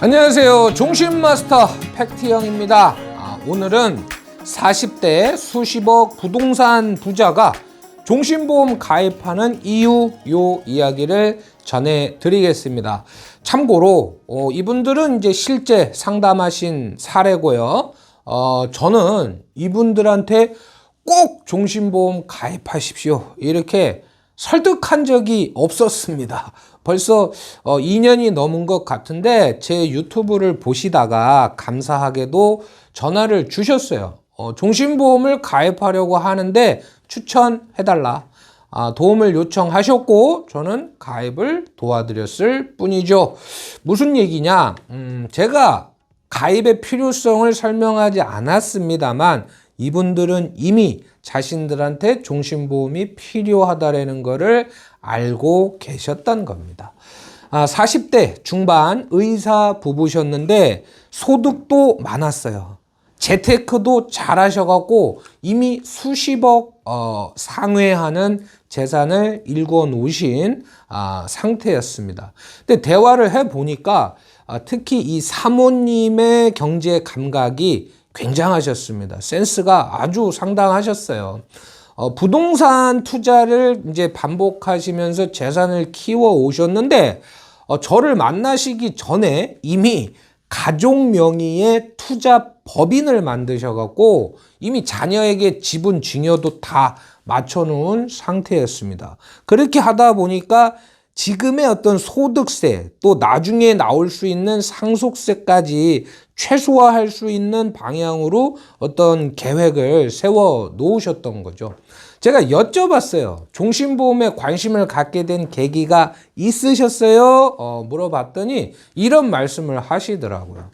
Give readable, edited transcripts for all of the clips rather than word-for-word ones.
안녕하세요. 종신마스터 팩트형입니다. 오늘은 40대 수십억 부동산 부자가 종신보험 가입하는 이유 요 이야기를 전해드리겠습니다. 참고로 이분들은 이제 실제 상담하신 사례고요. 저는 이분들한테 꼭 종신보험 가입하십시오 이렇게 설득한 적이 없었습니다. 벌써 2년이 넘은 것 같은데 제 유튜브를 보시다가 감사하게도 전화를 주셨어요. 종신보험을 가입하려고 하는데 추천해달라. 도움을 요청하셨고 저는 가입을 도와드렸을 뿐이죠. 무슨 얘기냐? 제가 가입의 필요성을 설명하지 않았습니다만 이분들은 이미 자신들한테 종신보험이 필요하다라는 것을 알고 계셨던 겁니다. 40대 중반 의사 부부셨는데 소득도 많았어요. 재테크도 잘하셔갖고 이미 수십억 상회하는 재산을 일궈 놓으신 상태였습니다. 근데 대화를 해보니까 특히 이 사모님의 경제 감각이 굉장하셨습니다. 센스가 아주 상당하셨어요. 부동산 투자를 이제 반복하시면서 재산을 키워 오셨는데 저를 만나시기 전에 이미 가족 명의의 투자 법인을 만드셔갖고 이미 자녀에게 지분 증여도 다 맞춰놓은 상태였습니다. 그렇게 하다 보니까 지금의 어떤 소득세 또 나중에 나올 수 있는 상속세까지 최소화할 수 있는 방향으로 어떤 계획을 세워 놓으셨던 거죠. 제가 여쭤봤어요. 종신보험에 관심을 갖게 된 계기가 있으셨어요? 물어봤더니 이런 말씀을 하시더라고요.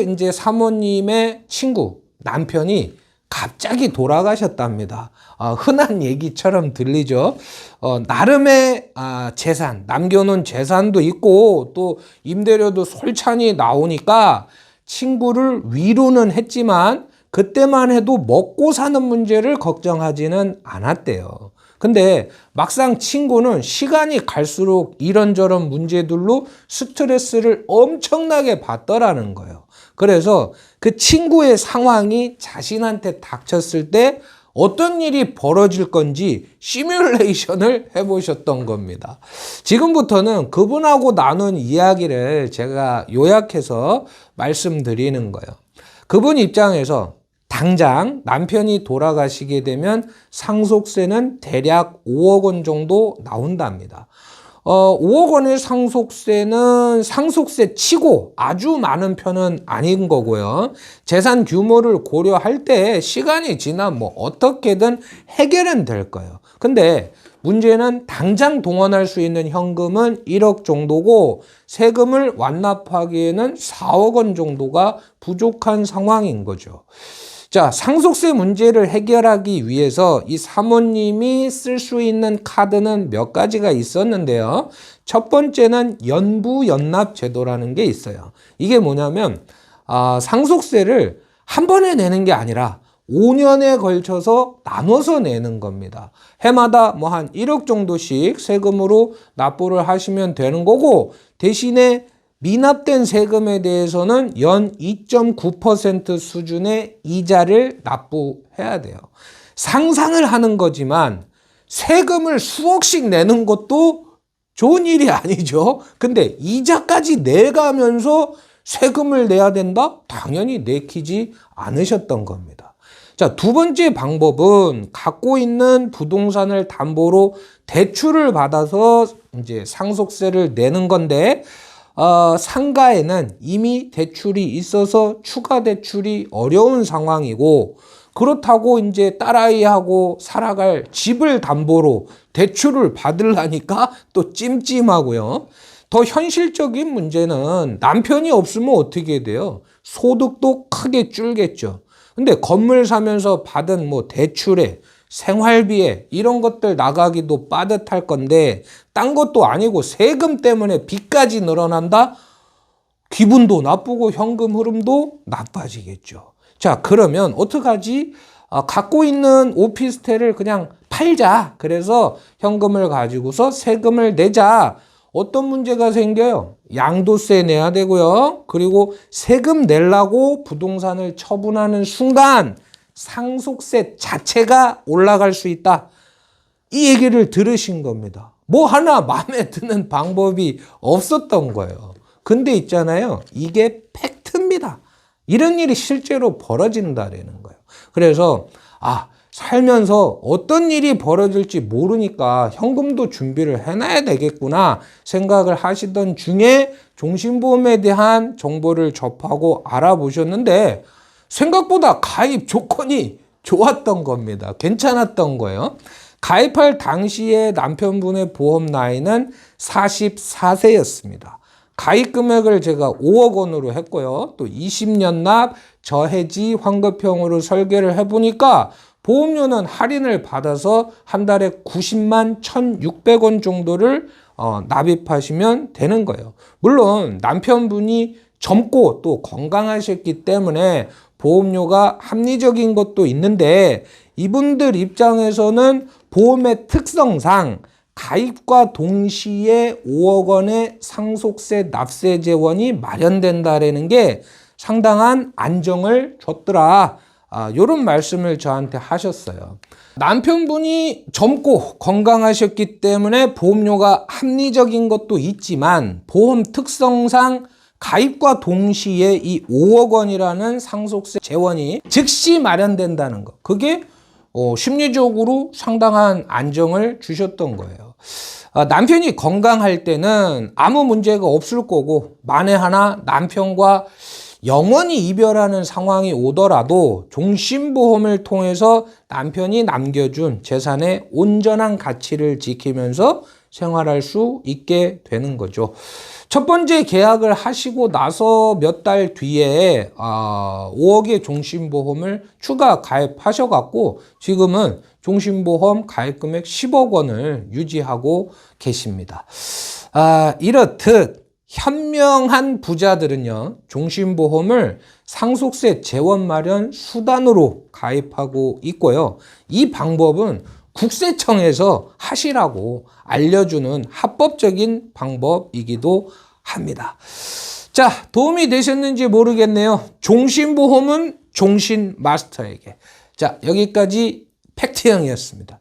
이제 사모님의 친구, 남편이 갑자기 돌아가셨답니다. 흔한 얘기처럼 들리죠. 나름의 재산, 남겨놓은 재산도 있고 또 임대료도 솔찬히 나오니까 친구를 위로는 했지만 그때만 해도 먹고 사는 문제를 걱정하지는 않았대요. 근데 막상 친구는 시간이 갈수록 이런저런 문제들로 스트레스를 엄청나게 받더라는 거예요. 그래서 그 친구의 상황이 자신한테 닥쳤을 때 어떤 일이 벌어질 건지 시뮬레이션을 해보셨던 겁니다. 지금부터는 그분하고 나눈 이야기를 제가 요약해서 말씀드리는 거예요. 그분 입장에서 당장 남편이 돌아가시게 되면 상속세는 대략 5억 원 정도 나온답니다. 5억 원의 상속세는 상속세 치고 아주 많은 편은 아닌 거고요. 재산 규모를 고려할 때 시간이 지나 어떻게든 해결은 될 거예요. 근데 문제는 당장 동원할 수 있는 현금은 1억 정도고 세금을 완납하기에는 4억 원 정도가 부족한 상황인 거죠. 자, 상속세 문제를 해결하기 위해서 이 사모님이 쓸 수 있는 카드는 몇 가지가 있었는데요. 첫 번째는 연부연납 제도라는 게 있어요. 이게 뭐냐면 상속세를 한 번에 내는 게 아니라 5년에 걸쳐서 나눠서 내는 겁니다. 해마다 한 1억 정도씩 세금으로 납부를 하시면 되는 거고 대신에 미납된 세금에 대해서는 연 2.9% 수준의 이자를 납부해야 돼요. 상상을 하는 거지만 세금을 수억씩 내는 것도 좋은 일이 아니죠. 근데 이자까지 내가면서 세금을 내야 된다? 당연히 내키지 않으셨던 겁니다. 자, 두 번째 방법은 갖고 있는 부동산을 담보로 대출을 받아서 이제 상속세를 내는 건데 상가에는 이미 대출이 있어서 추가 대출이 어려운 상황이고 그렇다고 이제 딸아이하고 살아갈 집을 담보로 대출을 받으려니까 또 찜찜하고요. 더 현실적인 문제는 남편이 없으면 어떻게 돼요? 소득도 크게 줄겠죠. 근데 건물 사면서 받은 대출에 생활비에 이런 것들 나가기도 빠듯할 건데 딴 것도 아니고 세금 때문에 빚까지 늘어난다? 기분도 나쁘고 현금 흐름도 나빠지겠죠. 자, 그러면 어떡하지? 갖고 있는 오피스텔을 그냥 팔자. 그래서 현금을 가지고서 세금을 내자. 어떤 문제가 생겨요? 양도세 내야 되고요. 그리고 세금 내려고 부동산을 처분하는 순간 상속세 자체가 올라갈 수 있다. 이 얘기를 들으신 겁니다. 뭐 하나 마음에 드는 방법이 없었던 거예요. 근데 있잖아요. 이게 팩트입니다. 이런 일이 실제로 벌어진다라는 거예요. 그래서 살면서 어떤 일이 벌어질지 모르니까 현금도 준비를 해놔야 되겠구나 생각을 하시던 중에 종신보험에 대한 정보를 접하고 알아보셨는데 생각보다 가입 조건이 좋았던 겁니다. 괜찮았던 거예요. 가입할 당시에 남편분의 보험 나이는 44세였습니다. 가입 금액을 제가 5억 원으로 했고요. 또 20년 납 저해지 환급형으로 설계를 해보니까 보험료는 할인을 받아서 한 달에 90만 1,600원 정도를 납입하시면 되는 거예요. 물론 남편분이 젊고 또 건강하셨기 때문에 보험료가 합리적인 것도 있는데 이분들 입장에서는 보험의 특성상 가입과 동시에 5억 원의 상속세 납세 재원이 마련된다라는 게 상당한 안정을 줬더라. 이런 말씀을 저한테 하셨어요. 남편분이 젊고 건강하셨기 때문에 보험료가 합리적인 것도 있지만 보험 특성상 가입과 동시에 이 5억 원이라는 상속세 재원이 즉시 마련된다는 것. 그게 심리적으로 상당한 안정을 주셨던 거예요. 남편이 건강할 때는 아무 문제가 없을 거고 만에 하나 남편과 영원히 이별하는 상황이 오더라도 종신보험을 통해서 남편이 남겨준 재산의 온전한 가치를 지키면서 생활할 수 있게 되는 거죠. 첫 번째 계약을 하시고 나서 몇 달 뒤에 5억의 종신보험을 추가 가입하셔갖고 지금은 종신보험 가입금액 10억 원을 유지하고 계십니다. 이렇듯 현명한 부자들은요, 종신보험을 상속세 재원 마련 수단으로 가입하고 있고요. 이 방법은 국세청에서 하시라고 알려주는 합법적인 방법이기도 합니다. 자, 도움이 되셨는지 모르겠네요. 종신보험은 종신마스터에게. 자, 여기까지 팩트형이었습니다.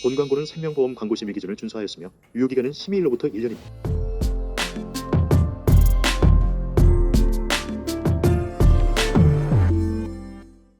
본 광고는 생명보험 광고 심의 기준을 준수하였으며 유효기간은 심의일로부터 1년입니다.